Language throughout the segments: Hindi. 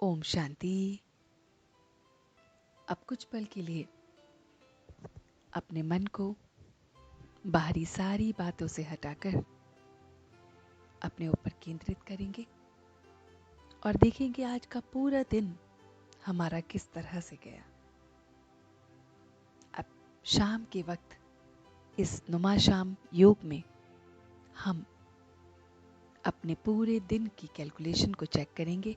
ओम शांति। अब कुछ पल के लिए अपने मन को बाहरी सारी बातों से हटाकर अपने ऊपर केंद्रित करेंगे और देखेंगे आज का पूरा दिन हमारा किस तरह से गया। अब शाम के वक्त इस नुमा शाम योग में हम अपने पूरे दिन की कैलकुलेशन को चेक करेंगे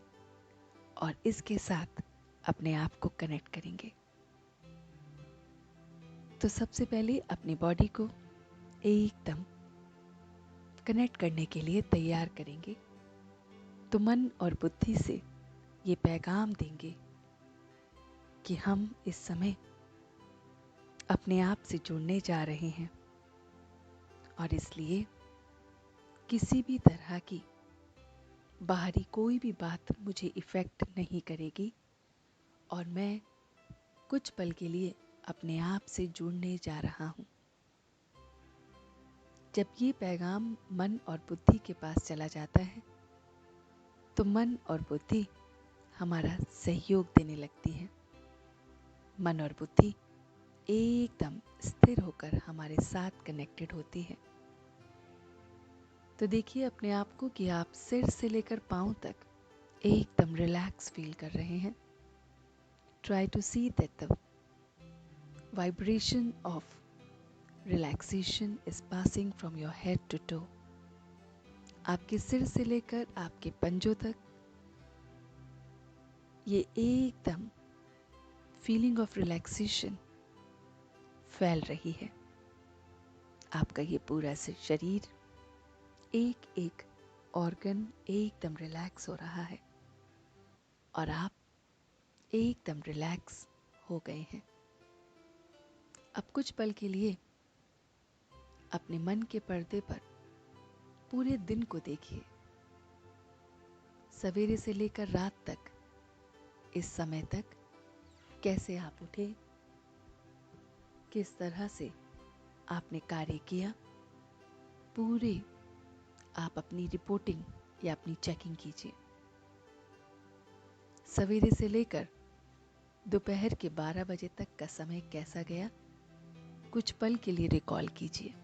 और इसके साथ अपने आप को कनेक्ट करेंगे। तो सबसे पहले अपनी बॉडी को एकदम कनेक्ट करने के लिए तैयार करेंगे। तो मन और बुद्धि से ये पैगाम देंगे कि हम इस समय अपने आप से जुड़ने जा रहे हैं और इसलिए किसी भी तरह की बाहरी कोई भी बात मुझे इफ़ेक्ट नहीं करेगी और मैं कुछ पल के लिए अपने आप से जुड़ने जा रहा हूँ। जब ये पैगाम मन और बुद्धि के पास चला जाता है तो मन और बुद्धि हमारा सहयोग देने लगती है। मन और बुद्धि एकदम स्थिर होकर हमारे साथ कनेक्टेड होती है। तो देखिए अपने आप को कि आप सिर से लेकर पांव तक एकदम रिलैक्स फील कर रहे हैं। Try to see that the vibration of relaxation is passing from your head to toe. आपके सिर से लेकर आपके पंजों तक ये एकदम फीलिंग ऑफ रिलैक्सेशन फैल रही है। आपका ये पूरा शरीर एक एक ऑर्गन एकदम रिलैक्स हो रहा है और आप एकदम रिलैक्स हो गए हैं। अब कुछ पल के लिए अपने मन के पर्दे पर पूरे दिन को देखिए। सवेरे से लेकर रात तक इस समय तक कैसे आप उठे, किस तरह से आपने कार्य किया, पूरे आप अपनी रिपोर्टिंग या अपनी चेकिंग कीजिए। सवेरे से लेकर दोपहर के 12 बजे तक का समय कैसा गया, कुछ पल के लिए रिकॉल कीजिए।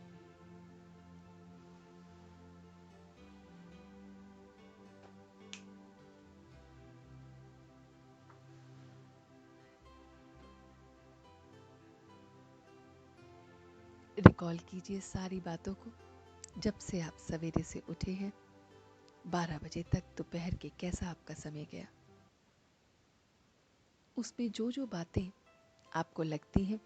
रिकॉल कीजिए सारी बातों को। जब से आप सवेरे से उठे हैं 12 बजे तक दोपहर के कैसा आपका समय गया। उसमें जो जो बातें आपको लगती हैं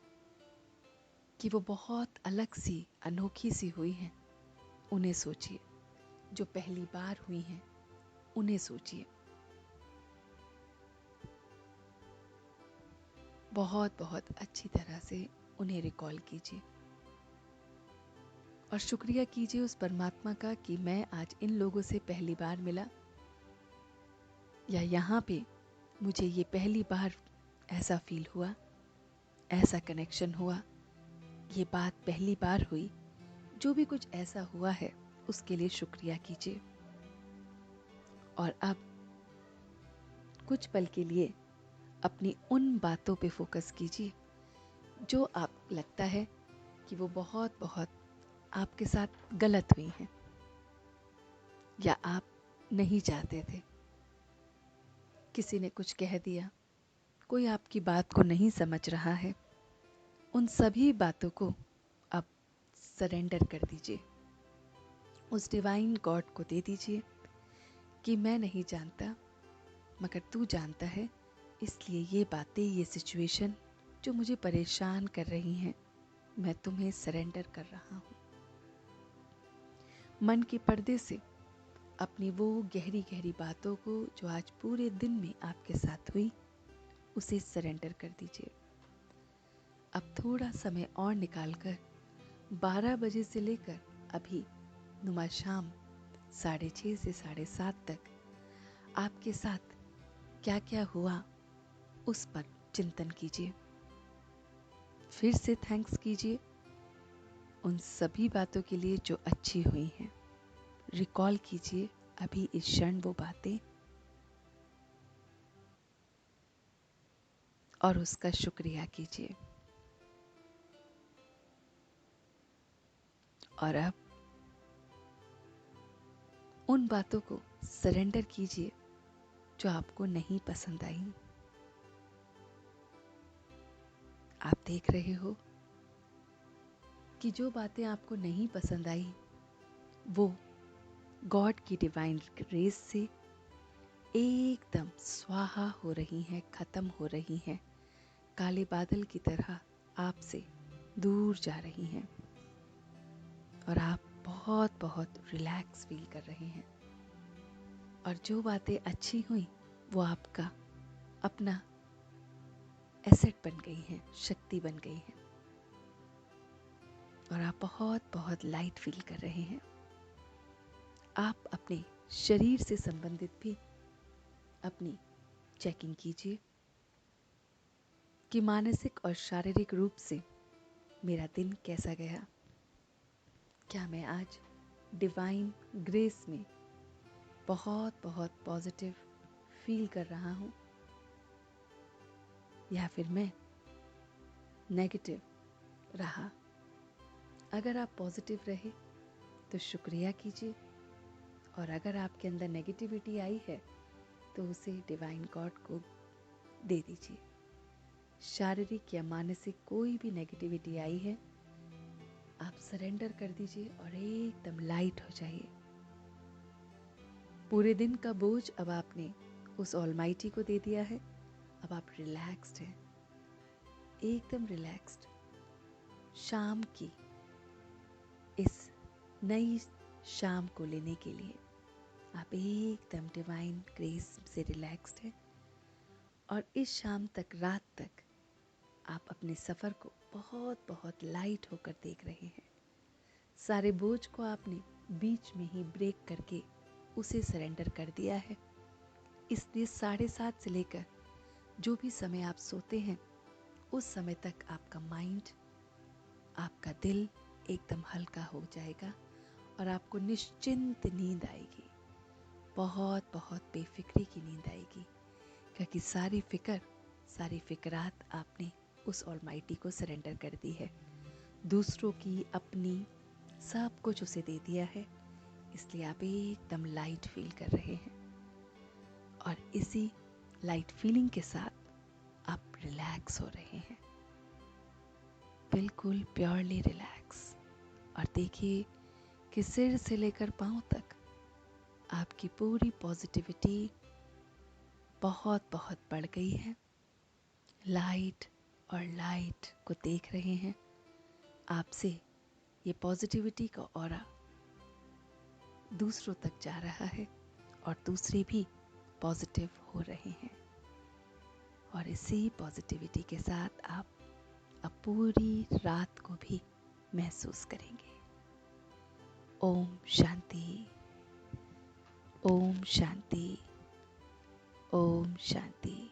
कि वो बहुत अलग सी अनोखी सी हुई हैं, उन्हें सोचिए। जो पहली बार हुई हैं उन्हें सोचिए। बहुत बहुत अच्छी तरह से उन्हें रिकॉल कीजिए और शुक्रिया कीजिए उस परमात्मा का कि मैं आज इन लोगों से पहली बार मिला, या यहाँ पे मुझे ये पहली बार ऐसा फील हुआ, ऐसा कनेक्शन हुआ, ये बात पहली बार हुई। जो भी कुछ ऐसा हुआ है उसके लिए शुक्रिया कीजिए। और अब कुछ पल के लिए अपनी उन बातों पे फोकस कीजिए जो आप लगता है कि वो बहुत बहुत आपके साथ गलत हुई हैं या आप नहीं चाहते थे। किसी ने कुछ कह दिया, कोई आपकी बात को नहीं समझ रहा है, उन सभी बातों को अब सरेंडर कर दीजिए। उस डिवाइन गॉड को दे दीजिए कि मैं नहीं जानता मगर तू जानता है, इसलिए ये बातें, ये सिचुएशन जो मुझे परेशान कर रही हैं, मैं तुम्हें सरेंडर कर रहा हूँ। मन के पर्दे से अपनी वो गहरी गहरी बातों को जो आज पूरे दिन में आपके साथ हुई, उसे सरेंडर कर दीजिए। अब थोड़ा समय और निकालकर 12 बजे से लेकर अभी नुमा शाम 6:30 से 7:30 तक आपके साथ क्या क्या हुआ उस पर चिंतन कीजिए। फिर से थैंक्स कीजिए उन सभी बातों के लिए जो अच्छी हुई हैं। रिकॉल कीजिए अभी इस क्षण वो बातें और उसका शुक्रिया कीजिए। और अब उन बातों को सरेंडर कीजिए जो आपको नहीं पसंद आई। आप देख रहे हो कि जो बातें आपको नहीं पसंद आई वो गॉड की डिवाइन ग्रेस से एकदम स्वाहा हो रही हैं, खत्म हो रही हैं, काले बादल की तरह आपसे दूर जा रही हैं और आप बहुत बहुत रिलैक्स फील कर रहे हैं। और जो बातें अच्छी हुई वो आपका अपना एसेट बन गई हैं, शक्ति बन गई हैं और आप बहुत बहुत लाइट फील कर रहे हैं। आप अपने शरीर से संबंधित भी अपनी चेकिंग कीजिए कि मानसिक और शारीरिक रूप से मेरा दिन कैसा गया। क्या मैं आज डिवाइन ग्रेस में बहुत बहुत पॉजिटिव फील कर रहा हूँ या फिर मैं नेगेटिव रहा। अगर आप पॉजिटिव रहे तो शुक्रिया कीजिए और अगर आपके अंदर नेगेटिविटी आई है तो उसे डिवाइन गॉड को दे दीजिए। शारीरिक या मानसिक कोई भी नेगेटिविटी आई है आप सरेंडर कर दीजिए और एकदम लाइट हो जाइए। पूरे दिन का बोझ अब आपने उस ऑलमाइटी को दे दिया है। अब आप रिलैक्स्ड हैं, एकदम रिलैक्स्ड। शाम की इस नई शाम को लेने के लिए आप एकदम डिवाइन ग्रेस से रिलैक्स्ड हैं और इस शाम तक, रात तक आप अपने सफ़र को बहुत बहुत लाइट होकर देख रहे हैं। सारे बोझ को आपने बीच में ही ब्रेक करके उसे सरेंडर कर दिया है। इसलिए 7:30 से लेकर जो भी समय आप सोते हैं उस समय तक आपका माइंड, आपका दिल एकदम हल्का हो जाएगा और आपको निश्चिंत नींद आएगी। बहुत बहुत बेफिक्री की नींद आएगी क्योंकि सारी फिक्रात आपने उस ऑलमाइटी को सरेंडर कर दी है। दूसरों की, अपनी, सब कुछ उसे दे दिया है। इसलिए आप एकदम लाइट फील कर रहे हैं और इसी लाइट फीलिंग के साथ आप रिलैक्स हो रहे हैं, बिल्कुल प्योरली रिलैक्स। और देखिए कि सिर से लेकर पांव तक आपकी पूरी पॉजिटिविटी बहुत बहुत बढ़ गई है। लाइट और लाइट को देख रहे हैं। आपसे ये पॉजिटिविटी का ऑरा दूसरों तक जा रहा है और दूसरे भी पॉजिटिव हो रहे हैं और इसी पॉजिटिविटी के साथ आप अब पूरी रात को भी महसूस करेंगे। ओम शांति, ओम शांति, ओम शांति।